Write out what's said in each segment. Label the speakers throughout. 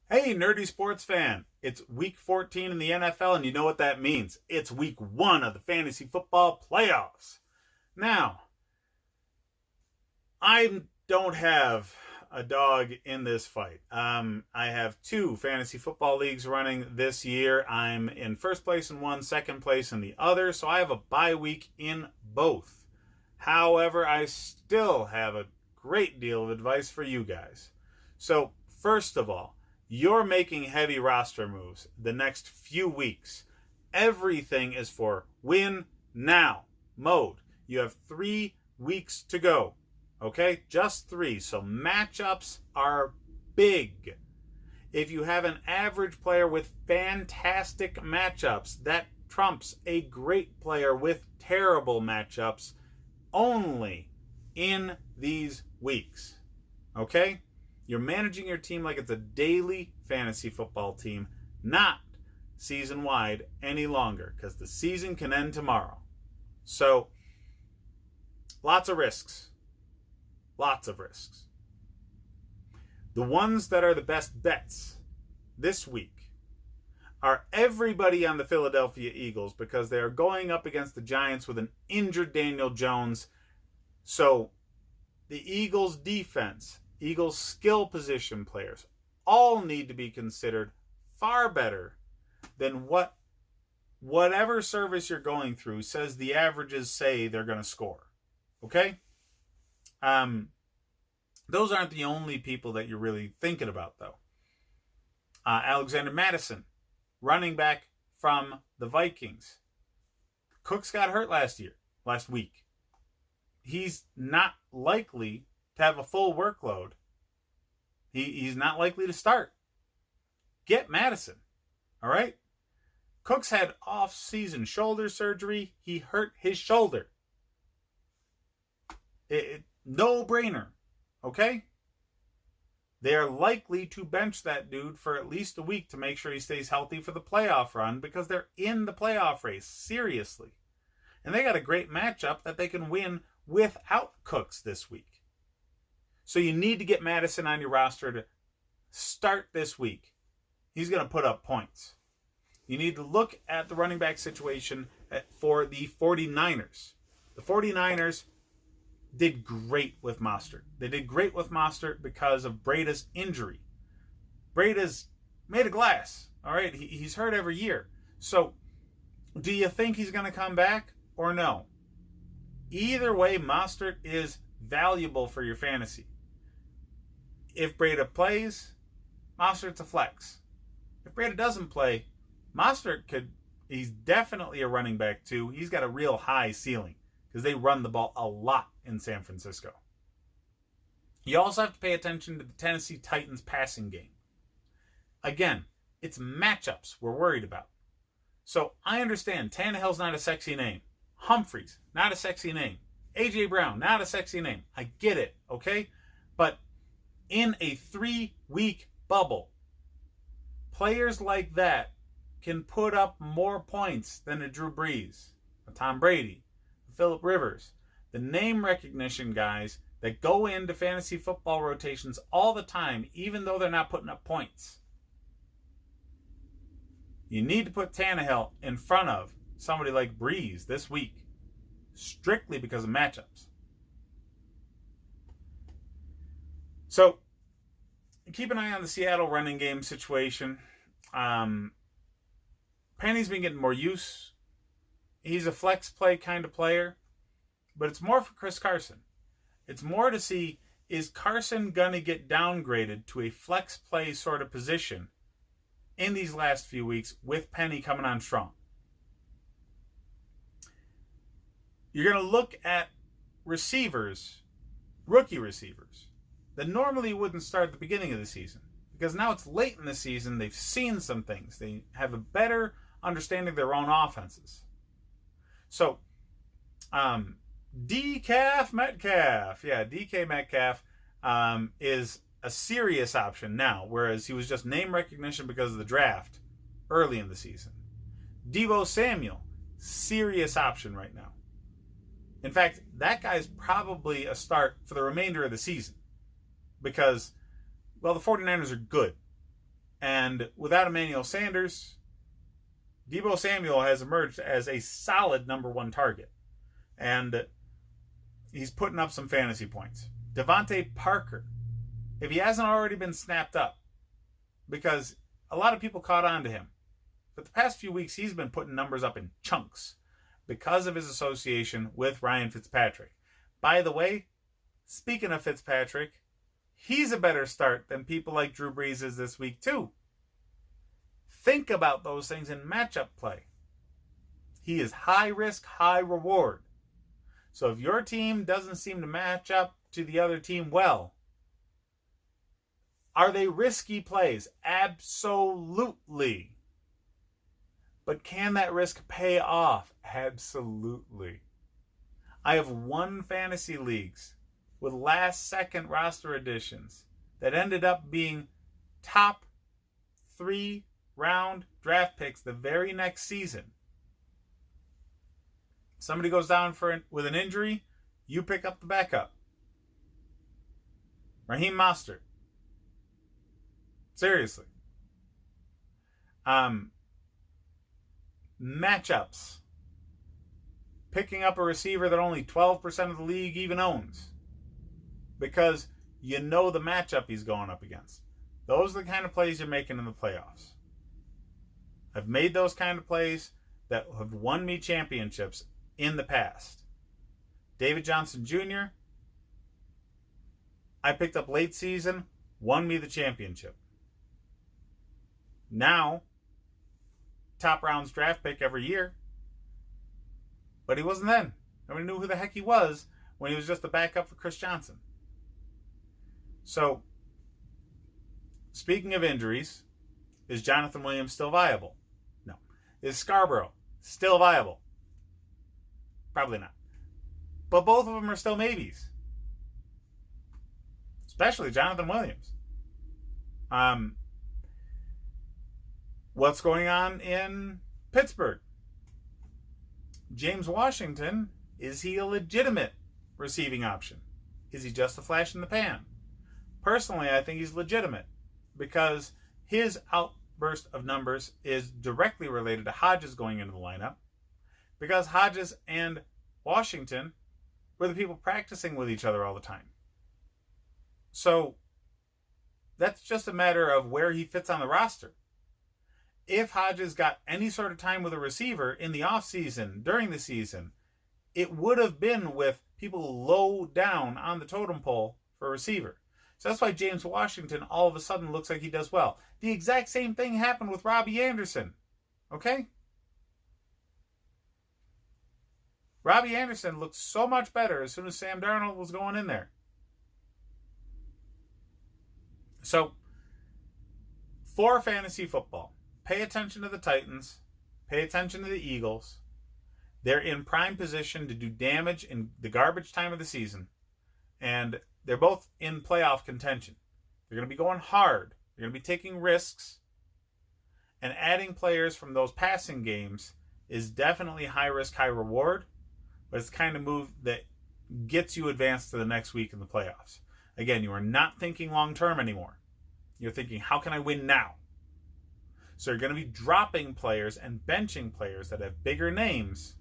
Speaker 1: Hey, nerdy sports fan. It's week 14 in the NFL, and you know what that means. It's week 1 of the fantasy football playoffs. Now, I don't have a dog in this fight. I have 2 fantasy football leagues running this year. I'm in first place in one, second place in the other, so I have a bye week in both. However, I still have a great deal of advice for you guys. So, first of all, you're making heavy roster moves the next few weeks. Everything is for win now mode. You have 3 weeks to go. Okay? Just 3. So matchups are big. If you have an average player with fantastic matchups, that trumps a great player with terrible matchups only in these weeks. Okay? You're managing your team like it's a daily fantasy football team, not season wide any longer, because the season can end tomorrow. So, lots of risks. Lots of risks. The ones that are the best bets this week are everybody on the Philadelphia Eagles, because they are going up against the Giants with an injured Daniel Jones. So, the Eagles defense, Eagles skill position players, all need to be considered far better than whatever service you're going through says the averages say they're going to score. Okay? Those aren't the only people that you're really thinking about, though. Alexander Mattison, running back from the Vikings. Cooks got hurt last week. He's not likely to have a full workload. He's not likely to start. Get Mattison. All right? Cooks had off-season shoulder surgery. He hurt his shoulder. No-brainer. Okay? They are likely to bench that dude for at least a week to make sure he stays healthy for the playoff run, because they're in the playoff race. Seriously. And they got a great matchup that they can win without Cooks this week. So you need to get Mattison on your roster to start this week. He's going to put up points. You need to look at the running back situation for the 49ers. The 49ers did great with Mostert. They did great with Mostert because of Breida's injury. Breida's made of glass. All right, he's hurt every year. So do you think he's going to come back or no? Either way, Mostert is valuable for your fantasy. If Breida plays, Mostert's a flex. If Breida doesn't play, Mostert he's definitely a running back too. He's got a real high ceiling because they run the ball a lot in San Francisco. You also have to pay attention to the Tennessee Titans passing game. Again, it's matchups we're worried about. So I understand Tannehill's not a sexy name. Humphreys, not a sexy name. A.J. Brown, not a sexy name. I get it, okay? But in a 3-week bubble, players like that can put up more points than a Drew Brees, a Tom Brady, a Phillip Rivers. The name recognition guys that go into fantasy football rotations all the time, even though they're not putting up points. You need to put Tannehill in front of somebody like Brees this week, strictly because of matchups. So, keep an eye on the Seattle running game situation. Penny's been getting more use. He's a flex play kind of player, but it's more for Chris Carson. It's more to see, is Carson going to get downgraded to a flex play sort of position in these last few weeks with Penny coming on strong? You're going to look at receivers, rookie receivers, that normally wouldn't start at the beginning of the season, because now it's late in the season. They've seen some things. They have a better understanding of their own offenses. So, DK Metcalf. Yeah, DK Metcalf is a serious option now, whereas he was just name recognition because of the draft early in the season. Deebo Samuel, serious option right now. In fact, that guy's probably a start for the remainder of the season because, well, the 49ers are good. And without Emmanuel Sanders, Deebo Samuel has emerged as a solid number one target. And he's putting up some fantasy points. Devontae Parker, if he hasn't already been snapped up, because a lot of people caught on to him, but the past few weeks he's been putting numbers up in chunks because of his association with Ryan Fitzpatrick. By the way, speaking of Fitzpatrick, he's a better start than people like Drew Brees is this week too. Think about those things in matchup play. He is high risk, high reward. So if your team doesn't seem to match up to the other team well, are they risky plays? Absolutely. But can that risk pay off? Absolutely. I have won fantasy leagues with last second roster additions that ended up being top 3 round draft picks the very next season. Somebody goes down with an injury, you pick up the backup. Raheem Mostert. Seriously. Matchups. Picking up a receiver that only 12% of the league even owns. Because you know the matchup he's going up against. Those are the kind of plays you're making in the playoffs. I've made those kind of plays that have won me championships in the past. David Johnson Jr., I picked up late season, won me the championship. Now, top rounds draft pick every year. But he wasn't then. Nobody knew who the heck he was when he was just a backup for Chris Johnson. So, speaking of injuries, is Jonathan Williams still viable? No. Is Scarborough still viable? Probably not. But both of them are still maybes. Especially Jonathan Williams. What's going on in Pittsburgh? James Washington, is he a legitimate receiving option? Is he just a flash in the pan? Personally, I think he's legitimate because his outburst of numbers is directly related to Hodges going into the lineup, because Hodges and Washington were the people practicing with each other all the time. So that's just a matter of where he fits on the roster. If Hodges got any sort of time with a receiver in the offseason, during the season, it would have been with people low down on the totem pole for a receiver. So that's why James Washington all of a sudden looks like he does well. The exact same thing happened with Robbie Anderson. Okay? Robbie Anderson looked so much better as soon as Sam Darnold was going in there. So, for fantasy football, pay attention to the Titans. Pay attention to the Eagles. They're in prime position to do damage in the garbage time of the season. And they're both in playoff contention. They're going to be going hard. They're going to be taking risks. And adding players from those passing games is definitely high risk, high reward. But it's the kind of move that gets you advanced to the next week in the playoffs. Again, you are not thinking long term anymore. You're thinking, how can I win now? So you're going to be dropping players and benching players that have bigger names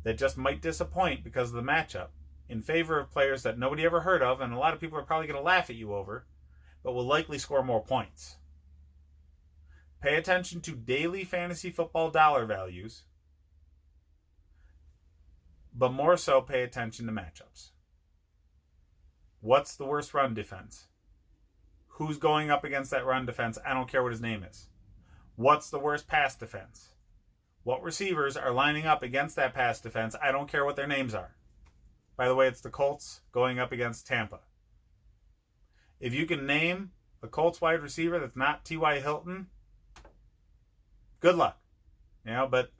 Speaker 1: that just might disappoint because of the matchup, in favor of players that nobody ever heard of, and a lot of people are probably going to laugh at you over, but will likely score more points. Pay attention to daily fantasy football dollar values, but more so pay attention to matchups. What's the worst run defense? Who's going up against that run defense? I don't care what his name is. What's the worst pass defense? What receivers are lining up against that pass defense? I don't care what their names are. By the way, it's the Colts going up against Tampa. If you can name a Colts wide receiver that's not T.Y. Hilton, good luck. But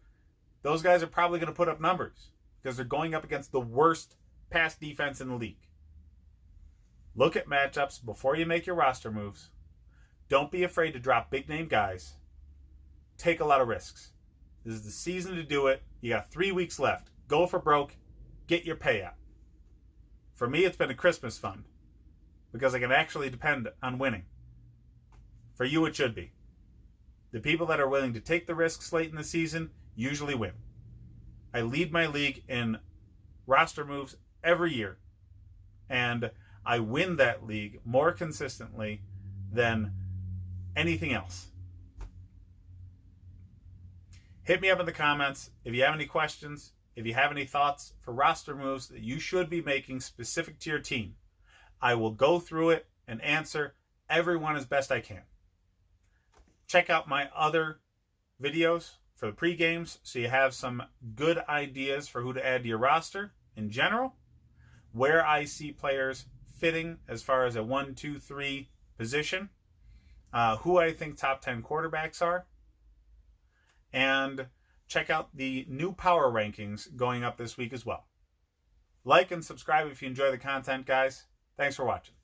Speaker 1: those guys are probably going to put up numbers because they're going up against the worst pass defense in the league. Look at matchups before you make your roster moves. Don't be afraid to drop big name guys. Take a lot of risks. This is the season to do it. You got 3 weeks left. Go for broke. Get your payout. For me, it's been a Christmas fund because I can actually depend on winning. For you, it should be. The people that are willing to take the risks late in the season usually win. I lead my league in roster moves every year, and I win that league more consistently than anything else. Hit me up in the comments if you have any questions, if you have any thoughts for roster moves that you should be making specific to your team. I will go through it and answer everyone as best I can. Check out my other videos for the pre-games so you have some good ideas for who to add to your roster in general, where I see players fitting as far as a 1, 2, 3 position, who I think top 10 quarterbacks are, and check out the new power rankings going up this week as well. Like and subscribe if you enjoy the content, guys. Thanks for watching.